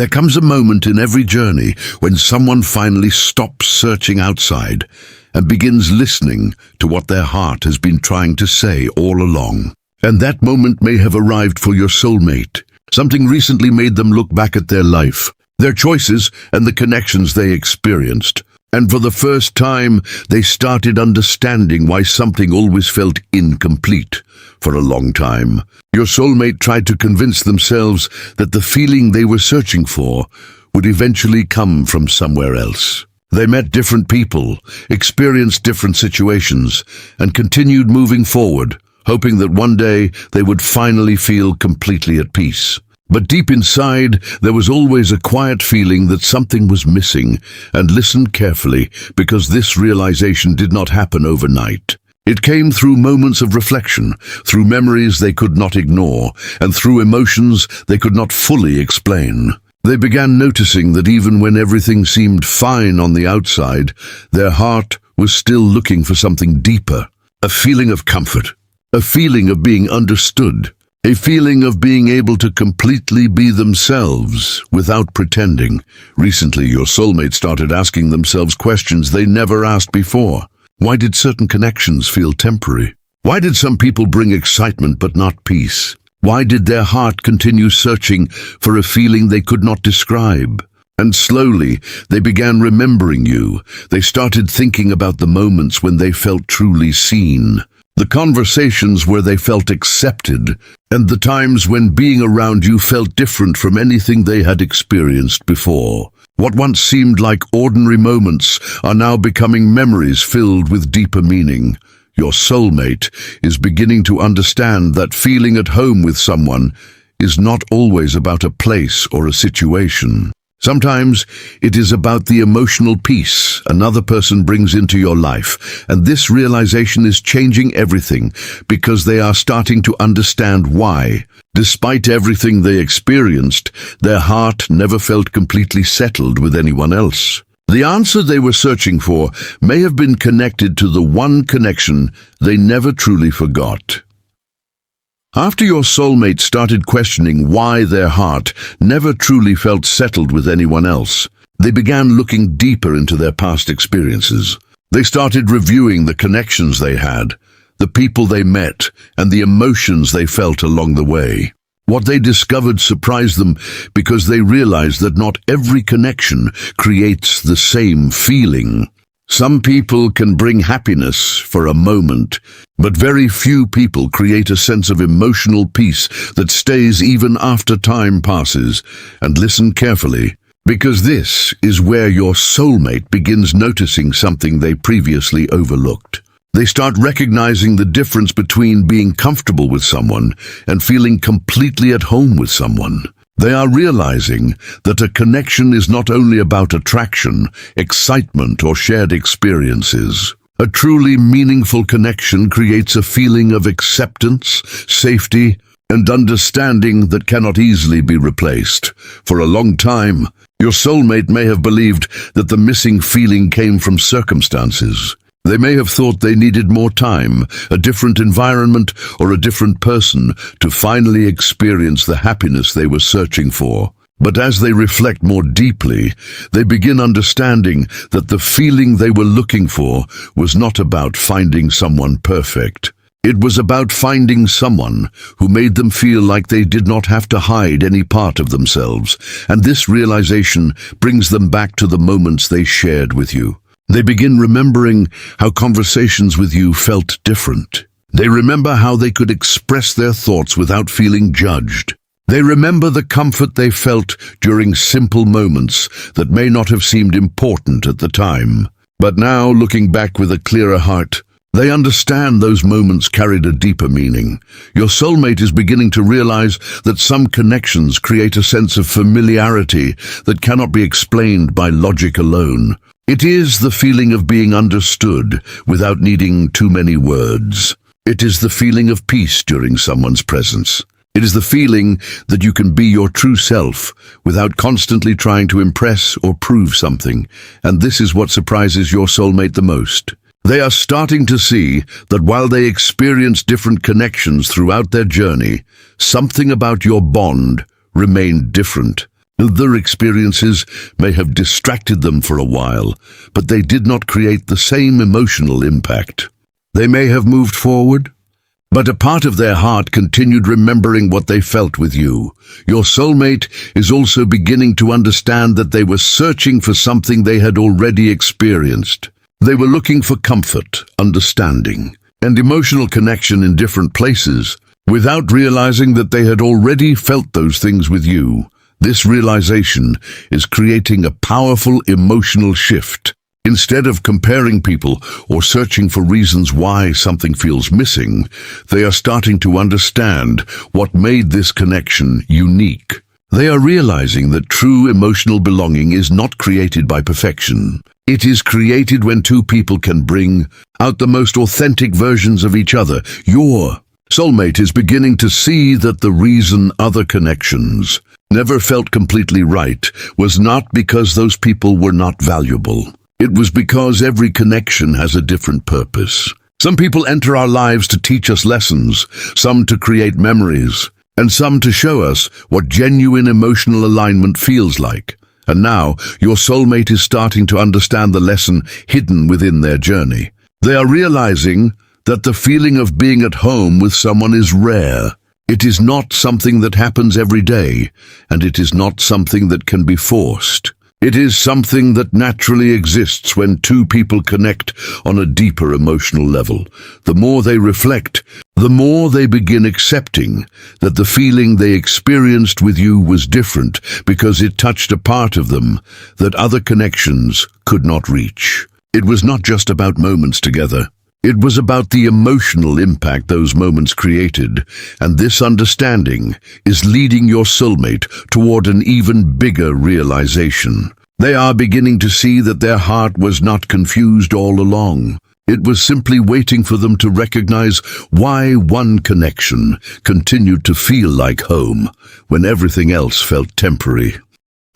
There comes a moment in every journey when someone finally stops searching outside and begins listening to what their heart has been trying to say all along. And that moment may have arrived for your soulmate. Something recently made them look back at their life, their choices, and the connections they experienced. And for the first time, they started understanding why something always felt incomplete. For a long time, your soulmate tried to convince themselves that the feeling they were searching for would eventually come from somewhere else. They met different people, experienced different situations, and continued moving forward, hoping that one day they would finally feel completely at peace. But deep inside, there was always a quiet feeling that something was missing, and listen carefully, because this realization did not happen overnight. It came through moments of reflection, through memories they could not ignore, and through emotions they could not fully explain. They began noticing that even when everything seemed fine on the outside, their heart was still looking for something deeper. A feeling of comfort, a feeling of being understood, a feeling of being able to completely be themselves without pretending. Recently, your soulmate started asking themselves questions they never asked before. Why did certain connections feel temporary? Why did some people bring excitement but not peace? Why did their heart continue searching for a feeling they could not describe? And slowly, they began remembering you. They started thinking about the moments when they felt truly seen, the conversations where they felt accepted, and the times when being around you felt different from anything they had experienced before. What once seemed like ordinary moments are now becoming memories filled with deeper meaning. Your soulmate is beginning to understand that feeling at home with someone is not always about a place or a situation. Sometimes it is about the emotional peace another person brings into your life, and this realization is changing everything because they are starting to understand why. Despite everything they experienced, their heart never felt completely settled with anyone else. The answer they were searching for may have been connected to the one connection they never truly forgot. After your soulmate started questioning why their heart never truly felt settled with anyone else, they began looking deeper into their past experiences. They started reviewing the connections they had, the people they met, and the emotions they felt along the way. What they discovered surprised them because they realized that not every connection creates the same feeling. Some people can bring happiness for a moment, but very few people create a sense of emotional peace that stays even after time passes. And listen carefully, because this is where your soulmate begins noticing something they previously overlooked. They start recognizing the difference between being comfortable with someone and feeling completely at home with someone. They are realizing that a connection is not only about attraction, excitement, or shared experiences. A truly meaningful connection creates a feeling of acceptance, safety, and understanding that cannot easily be replaced. For a long time, your soulmate may have believed that the missing feeling came from circumstances. They may have thought they needed more time, a different environment, or a different person to finally experience the happiness they were searching for. But as they reflect more deeply, they begin understanding that the feeling they were looking for was not about finding someone perfect. It was about finding someone who made them feel like they did not have to hide any part of themselves, and this realization brings them back to the moments they shared with you. They begin remembering how conversations with you felt different. They remember how they could express their thoughts without feeling judged. They remember the comfort they felt during simple moments that may not have seemed important at the time. But now, looking back with a clearer heart, they understand those moments carried a deeper meaning. Your soulmate is beginning to realize that some connections create a sense of familiarity that cannot be explained by logic alone. It is the feeling of being understood without needing too many words. It is the feeling of peace during someone's presence. It is the feeling that you can be your true self without constantly trying to impress or prove something. And this is what surprises your soulmate the most. They are starting to see that while they experience different connections throughout their journey, something about your bond remained different. Their experiences may have distracted them for a while, but they did not create the same emotional impact. They may have moved forward, but a part of their heart continued remembering what they felt with you. Your soulmate is also beginning to understand that they were searching for something they had already experienced. They were looking for comfort, understanding, and emotional connection in different places, without realizing that they had already felt those things with you. This realization is creating a powerful emotional shift. Instead of comparing people or searching for reasons why something feels missing, they are starting to understand what made this connection unique. They are realizing that true emotional belonging is not created by perfection. It is created when two people can bring out the most authentic versions of each other. Your soulmate is beginning to see that the reason other connections never felt completely right was not because those people were not valuable. It was because every connection has a different purpose. Some people enter our lives to teach us lessons, some to create memories, and some to show us what genuine emotional alignment feels like. And now, your soulmate is starting to understand the lesson hidden within their journey. They are realizing that the feeling of being at home with someone is rare. It is not something that happens every day, and it is not something that can be forced. It is something that naturally exists when two people connect on a deeper emotional level. The more they reflect, the more they begin accepting that the feeling they experienced with you was different because it touched a part of them that other connections could not reach. It was not just about moments together. It was about the emotional impact those moments created, and this understanding is leading your soulmate toward an even bigger realization. They are beginning to see that their heart was not confused all along. It was simply waiting for them to recognize why one connection continued to feel like home when everything else felt temporary.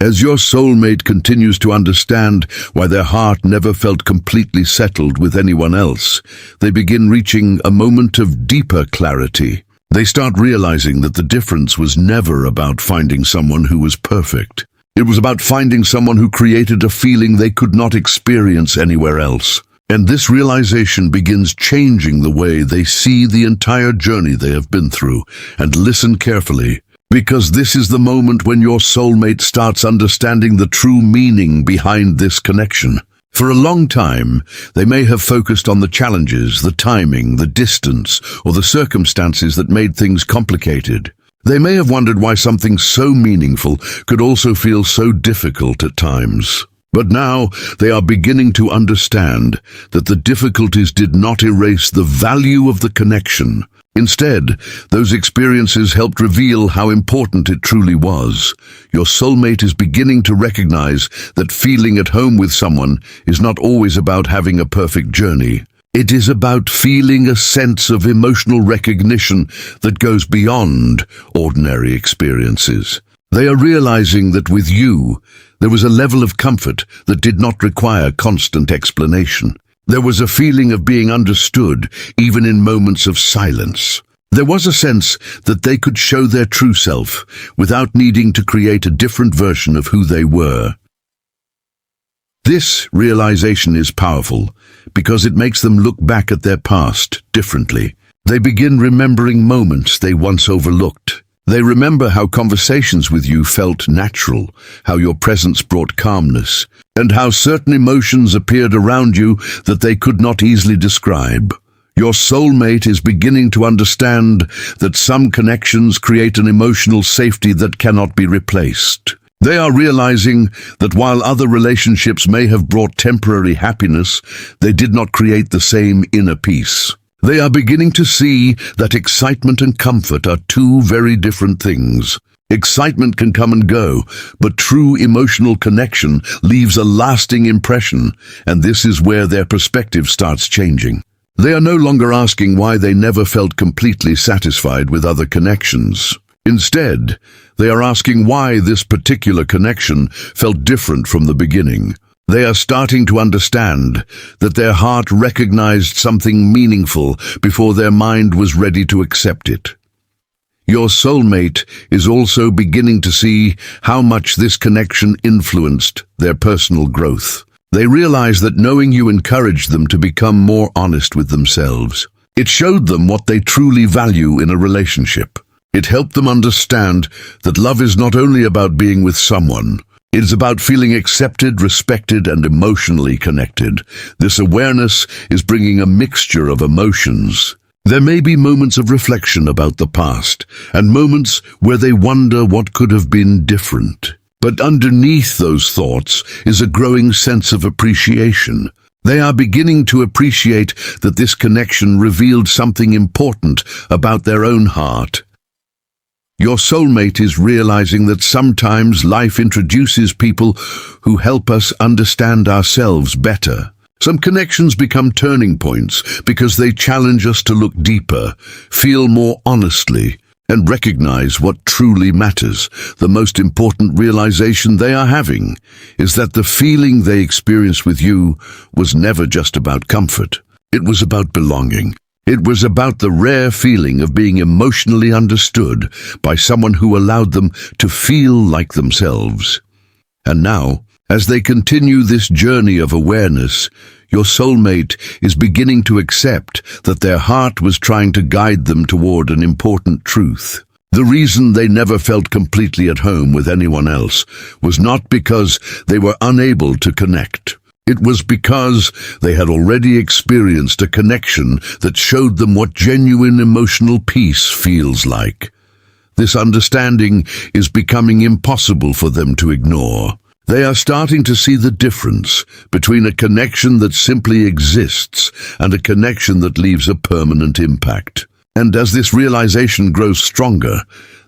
As your soulmate continues to understand why their heart never felt completely settled with anyone else, they begin reaching a moment of deeper clarity. They start realizing that the difference was never about finding someone who was perfect. It was about finding someone who created a feeling they could not experience anywhere else. And this realization begins changing the way they see the entire journey they have been through. And listen carefully, because this is the moment when your soulmate starts understanding the true meaning behind this connection. For a long time, they may have focused on the challenges, the timing, the distance, or the circumstances that made things complicated. They may have wondered why something so meaningful could also feel so difficult at times. But now they are beginning to understand that the difficulties did not erase the value of the connection. Instead, those experiences helped reveal how important it truly was. Your soulmate is beginning to recognize that feeling at home with someone is not always about having a perfect journey. It is about feeling a sense of emotional recognition that goes beyond ordinary experiences. They are realizing that with you, there was a level of comfort that did not require constant explanation. There was a feeling of being understood, even in moments of silence. There was a sense that they could show their true self without needing to create a different version of who they were. This realization is powerful because it makes them look back at their past differently. They begin remembering moments they once overlooked. They remember how conversations with you felt natural, how your presence brought calmness, and how certain emotions appeared around you that they could not easily describe. Your soulmate is beginning to understand that some connections create an emotional safety that cannot be replaced. They are realizing that while other relationships may have brought temporary happiness, they did not create the same inner peace. They are beginning to see that excitement and comfort are two very different things. Excitement can come and go, but true emotional connection leaves a lasting impression, and this is where their perspective starts changing. They are no longer asking why they never felt completely satisfied with other connections. Instead, they are asking why this particular connection felt different from the beginning. They are starting to understand that their heart recognized something meaningful before their mind was ready to accept it. Your soulmate is also beginning to see how much this connection influenced their personal growth. They realize that knowing you encouraged them to become more honest with themselves. It showed them what they truly value in a relationship. It helped them understand that love is not only about being with someone, it is about feeling accepted, respected, and emotionally connected. This awareness is bringing a mixture of emotions. There may be moments of reflection about the past, and moments where they wonder what could have been different. But underneath those thoughts is a growing sense of appreciation. They are beginning to appreciate that this connection revealed something important about their own heart. Your soulmate is realizing that sometimes life introduces people who help us understand ourselves better. Some connections become turning points because they challenge us to look deeper, feel more honestly, and recognize what truly matters. The most important realization they are having is that the feeling they experienced with you was never just about comfort. It was about belonging. It was about the rare feeling of being emotionally understood by someone who allowed them to feel like themselves. And now, as they continue this journey of awareness, your soulmate is beginning to accept that their heart was trying to guide them toward an important truth. The reason they never felt completely at home with anyone else was not because they were unable to connect. It was because they had already experienced a connection that showed them what genuine emotional peace feels like. This understanding is becoming impossible for them to ignore. They are starting to see the difference between a connection that simply exists and a connection that leaves a permanent impact. And as this realization grows stronger,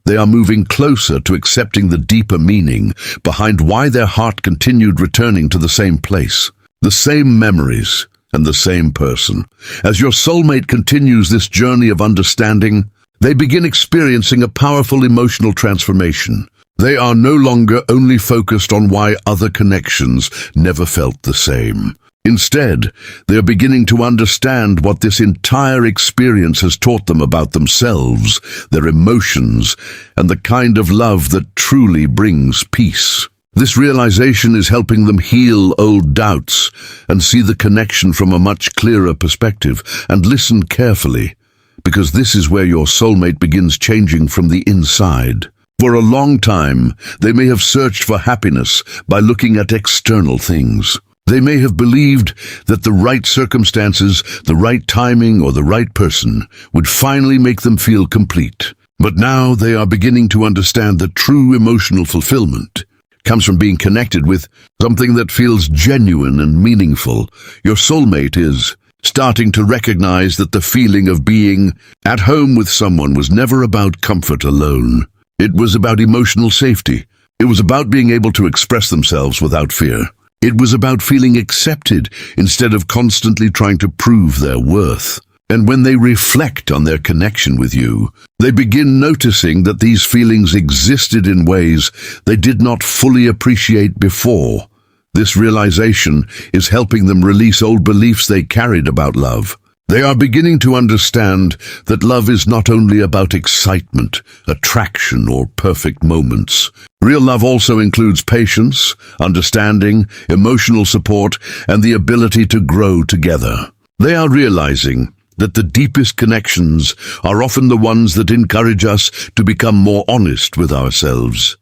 they are moving closer to accepting the deeper meaning behind why their heart continued returning to the same place, the same memories, and the same person. As your soulmate continues this journey of understanding, they begin experiencing a powerful emotional transformation. They are no longer only focused on why other connections never felt the same. Instead, they are beginning to understand what this entire experience has taught them about themselves, their emotions, and the kind of love that truly brings peace. This realization is helping them heal old doubts and see the connection from a much clearer perspective. And listen carefully, because this is where your soulmate begins changing from the inside. For a long time, they may have searched for happiness by looking at external things. They may have believed that the right circumstances, the right timing, or the right person would finally make them feel complete. But now they are beginning to understand that true emotional fulfillment comes from being connected with something that feels genuine and meaningful. Your soulmate is starting to recognize that the feeling of being at home with someone was never about comfort alone. It was about emotional safety. It was about being able to express themselves without fear. It was about feeling accepted instead of constantly trying to prove their worth. And when they reflect on their connection with you, they begin noticing that these feelings existed in ways they did not fully appreciate before. This realization is helping them release old beliefs they carried about love. They are beginning to understand that love is not only about excitement, attraction, or perfect moments. Real love also includes patience, understanding, emotional support, and the ability to grow together. They are realizing that the deepest connections are often the ones that encourage us to become more honest with ourselves.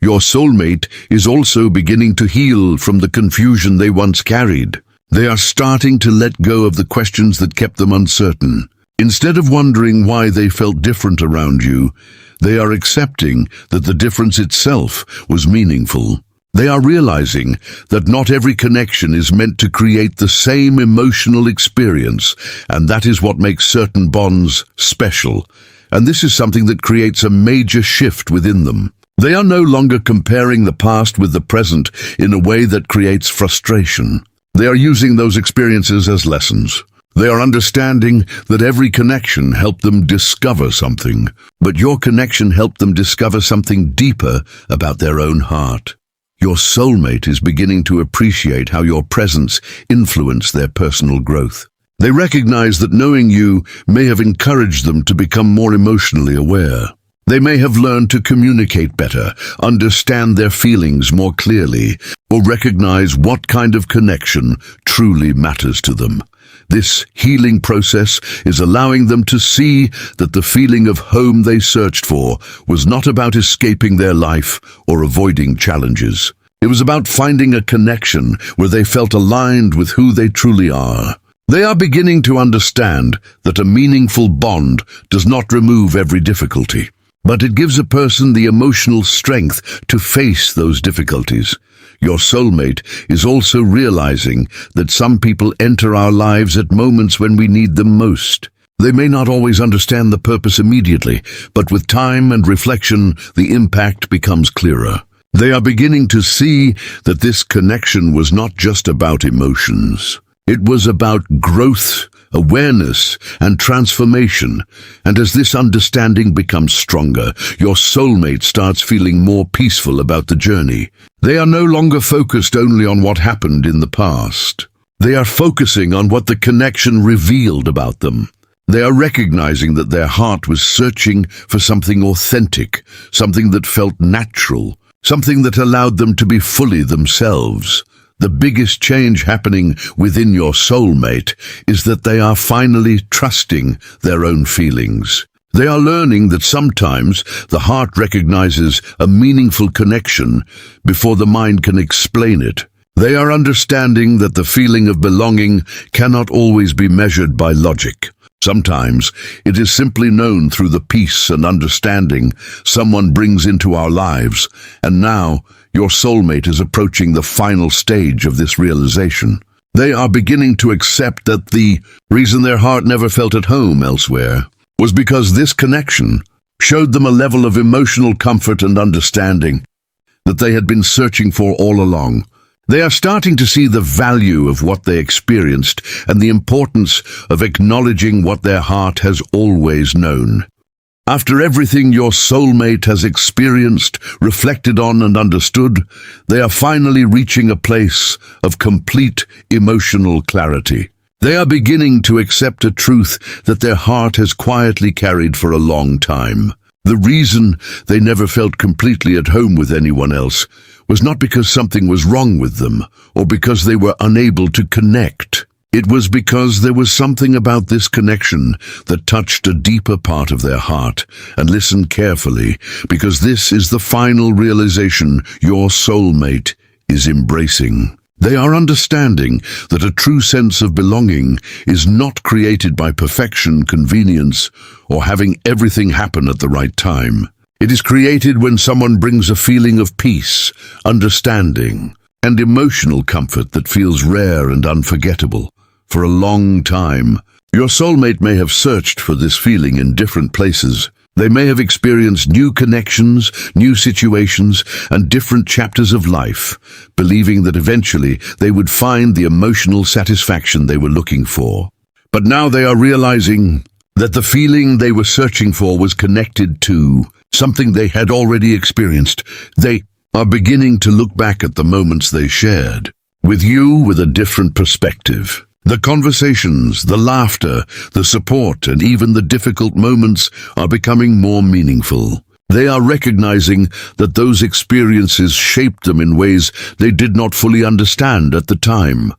Your soulmate is also beginning to heal from the confusion they once carried. They are starting to let go of the questions that kept them uncertain. Instead of wondering why they felt different around you, they are accepting that the difference itself was meaningful. They are realizing that not every connection is meant to create the same emotional experience, and that is what makes certain bonds special. And this is something that creates a major shift within them. They are no longer comparing the past with the present in a way that creates frustration. They are using those experiences as lessons. They are understanding that every connection helped them discover something, but your connection helped them discover something deeper about their own heart. Your soulmate is beginning to appreciate how your presence influenced their personal growth. They recognize that knowing you may have encouraged them to become more emotionally aware. They may have learned to communicate better, understand their feelings more clearly, or recognize what kind of connection truly matters to them. This healing process is allowing them to see that the feeling of home they searched for was not about escaping their life or avoiding challenges. It was about finding a connection where they felt aligned with who they truly are. They are beginning to understand that a meaningful bond does not remove every difficulty, but it gives a person the emotional strength to face those difficulties. Your soulmate is also realizing that some people enter our lives at moments when we need them most. They may not always understand the purpose immediately, but with time and reflection, the impact becomes clearer. They are beginning to see that this connection was not just about emotions. It was about growth, awareness, and transformation. And as this understanding becomes stronger, your soulmate starts feeling more peaceful about the journey. They are no longer focused only on what happened in the past. They are focusing on what the connection revealed about them. They are recognizing that their heart was searching for something authentic, something that felt natural, something that allowed them to be fully themselves. The biggest change happening within your soulmate is that they are finally trusting their own feelings. They are learning that sometimes the heart recognizes a meaningful connection before the mind can explain it. They are understanding that the feeling of belonging cannot always be measured by logic. Sometimes it is simply known through the peace and understanding someone brings into our lives, and now your soulmate is approaching the final stage of this realization. They are beginning to accept that the reason their heart never felt at home elsewhere was because this connection showed them a level of emotional comfort and understanding that they had been searching for all along. They are starting to see the value of what they experienced and the importance of acknowledging what their heart has always known. After everything your soulmate has experienced, reflected on, and understood, they are finally reaching a place of complete emotional clarity. They are beginning to accept a truth that their heart has quietly carried for a long time. The reason they never felt completely at home with anyone else was not because something was wrong with them or because they were unable to connect. It was because there was something about this connection that touched a deeper part of their heart. And listen carefully, because this is the final realization your soulmate is embracing. They are understanding that a true sense of belonging is not created by perfection, convenience, or having everything happen at the right time. It is created when someone brings a feeling of peace, understanding, and emotional comfort that feels rare and unforgettable. For a long time, your soulmate may have searched for this feeling in different places. They may have experienced new connections, new situations, and different chapters of life, believing that eventually they would find the emotional satisfaction they were looking for. But now they are realizing that the feeling they were searching for was connected to something they had already experienced. They are beginning to look back at the moments they shared with you with a different perspective. The conversations, the laughter, the support, and even the difficult moments are becoming more meaningful. They are recognizing that those experiences shaped them in ways they did not fully understand at the time.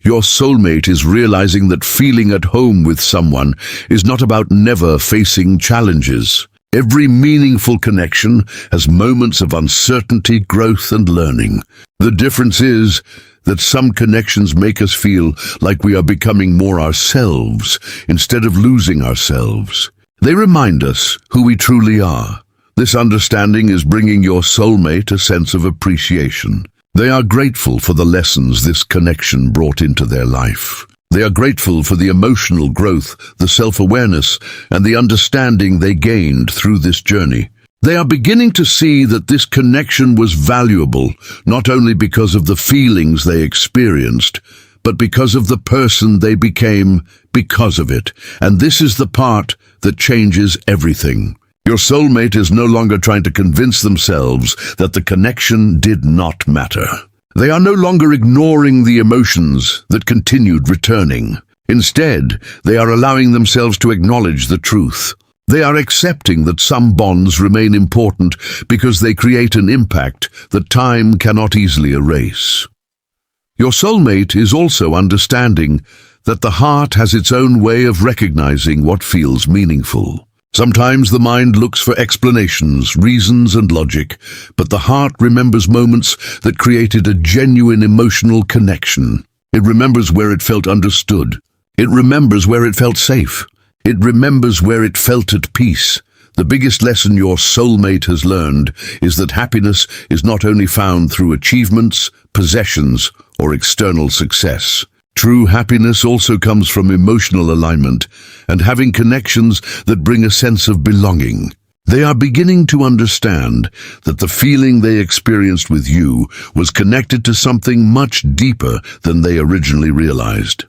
Your soulmate is realizing that feeling at home with someone is not about never facing challenges. Every meaningful connection has moments of uncertainty, growth, and learning. The difference is that some connections make us feel like we are becoming more ourselves instead of losing ourselves. They remind us who we truly are. This understanding is bringing your soulmate a sense of appreciation. They are grateful for the lessons this connection brought into their life. They are grateful for the emotional growth, the self-awareness, and the understanding they gained through this journey. They are beginning to see that this connection was valuable, not only because of the feelings they experienced, but because of the person they became because of it. And this is the part that changes everything. Your soulmate is no longer trying to convince themselves that the connection did not matter. They are no longer ignoring the emotions that continued returning. Instead, they are allowing themselves to acknowledge the truth. They are accepting that some bonds remain important because they create an impact that time cannot easily erase. Your soulmate is also understanding that the heart has its own way of recognizing what feels meaningful. Sometimes the mind looks for explanations, reasons, and logic, but the heart remembers moments that created a genuine emotional connection. It remembers where it felt understood. It remembers where it felt safe. It remembers where it felt at peace. The biggest lesson your soulmate has learned is that happiness is not only found through achievements, possessions, or external success. True happiness also comes from emotional alignment and having connections that bring a sense of belonging. They are beginning to understand that the feeling they experienced with you was connected to something much deeper than they originally realized.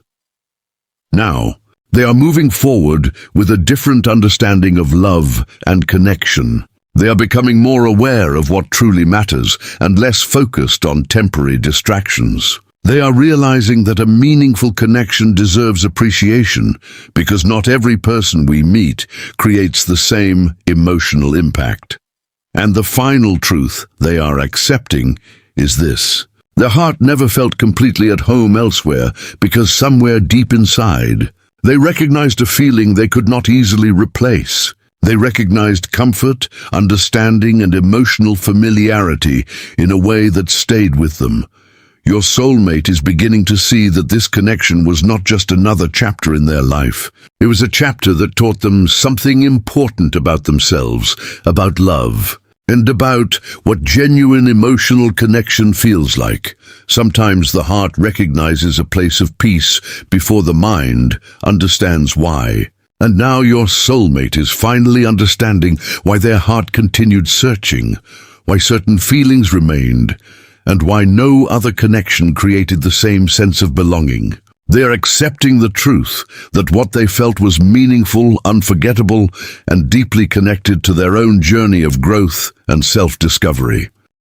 Now, they are moving forward with a different understanding of love and connection. They are becoming more aware of what truly matters and less focused on temporary distractions. They are realizing that a meaningful connection deserves appreciation because not every person we meet creates the same emotional impact. And the final truth they are accepting is this: their heart never felt completely at home elsewhere because somewhere deep inside, they recognized a feeling they could not easily replace. They recognized comfort, understanding, and emotional familiarity in a way that stayed with them. Your soulmate is beginning to see that this connection was not just another chapter in their life. It was a chapter that taught them something important about themselves, about love, and about what genuine emotional connection feels like. Sometimes the heart recognizes a place of peace before the mind understands why. And now your soulmate is finally understanding why their heart continued searching, why certain feelings remained, and why no other connection created the same sense of belonging. They are accepting the truth that what they felt was meaningful, unforgettable, and deeply connected to their own journey of growth and self-discovery.